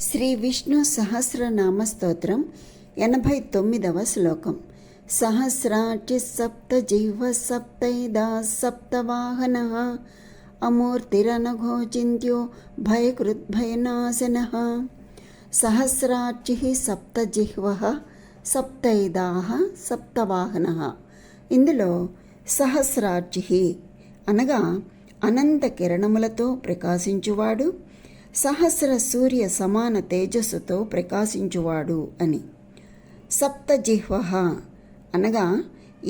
శ్రీ విష్ణు సహస్రనామ స్తోత్రం 89వ శ్లోకం. సహస్రార్చి సప్త జిహ్వ సప్తైదా సప్తవాహనః అమూర్తిరనఘోచింత్యో భయకృద్భయనాశనః. సహస్రార్చిః సప్త జిహ్వః సప్తైదాః సప్తవాహనః. ఇందులో సహస్రార్చిః అనగా అనంత కిరణములతో ప్రకాశించువాడు, సహస్ర సూర్య సమాన తేజస్సుతో ప్రకాశించువాడు అని. సప్తజిహ్వః అనగా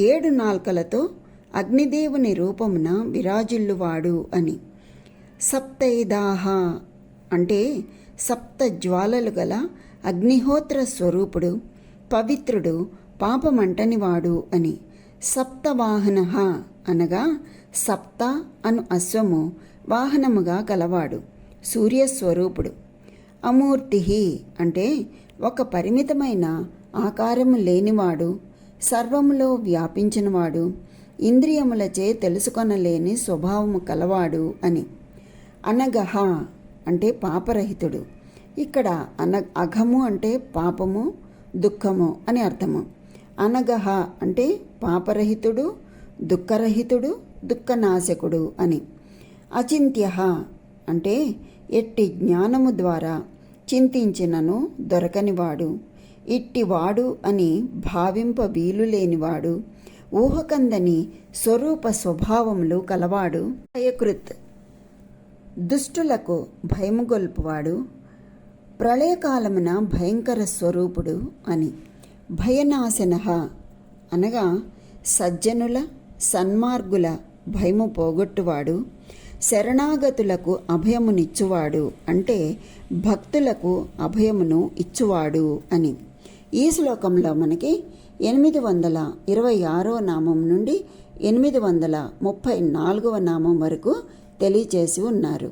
7 నాల్కలతో అగ్నిదేవుని రూపమున విరాజిల్లువాడు అని. సప్తైదాః అంటే సప్త జ్వాలలు గల అగ్నిహోత్ర స్వరూపుడు, పవిత్రుడు, పాపమంటనివాడు అని. సప్తవాహనః అనగా సప్త అను అశ్వము వాహనముగా కలవాడు, సూర్యస్వరూపుడు. అమూర్తి అంటే ఒక పరిమితమైన ఆకారము లేనివాడు, సర్వములో వ్యాపించినవాడు, ఇంద్రియములచే తెలుసుకొనలేని స్వభావము కలవాడు అని. అనగహ అంటే పాపరహితుడు. ఇక్కడ అఘము అంటే పాపము, దుఃఖము అని అర్థము. అనగహ అంటే పాపరహితుడు, దుఃఖరహితుడు, దుఃఖనాశకుడు అని. అచింత్యః అంటే ఎట్టి జ్ఞానము ద్వారా చింతించినను దొరకనివాడు, ఇట్టివాడు అని భావింప వీలు లేనివాడు, ఊహకందని స్వరూప స్వభావములు కలవాడు, భయకృత్ దుష్టులకు భయముగొల్పువాడు, ప్రళయకాలమున భయంకర స్వరూపుడు అని. భయనాశనః అనగా సజ్జనుల సన్మార్గుల భయము పోగొట్టువాడు, శరణాగతులకు అభయమునిచ్చువాడు అంటే భక్తులకు అభయమును ఇచ్చువాడు అని. ఈ శ్లోకంలో మనకి 826వ నామం నుండి 834వ నామం వరకు తెలియచేసి ఉన్నారు.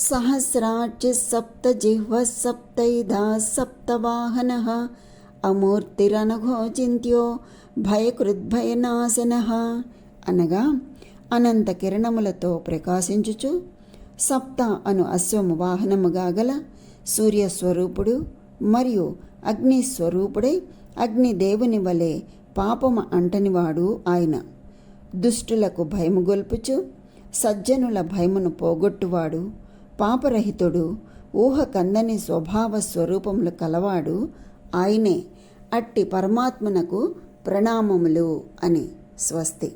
సహస్రార్చి సప్త జిహ్వ సప్తైదా సప్తవాహనః అమూర్తిరనఘోచింత్యో భయకృద్భయనాశనః అనగా అనంత కిరణములతో ప్రకాశించుచు సప్త అను అశ్వము వాహనముగా గల సూర్యస్వరూపుడు మరియు అగ్నిస్వరూపుడై అగ్నిదేవుని వలె పాపము అంటనివాడు ఆయన. దుష్టులకు భయము గొల్పుచు సజ్జనుల భయమును పోగొట్టువాడు, పాపరహితుడు, ఊహ కందని స్వభావ స్వరూపములు కలవాడు ఆయనే. అట్టి పరమాత్మనకు ప్రణామములు అని. స్వస్తి.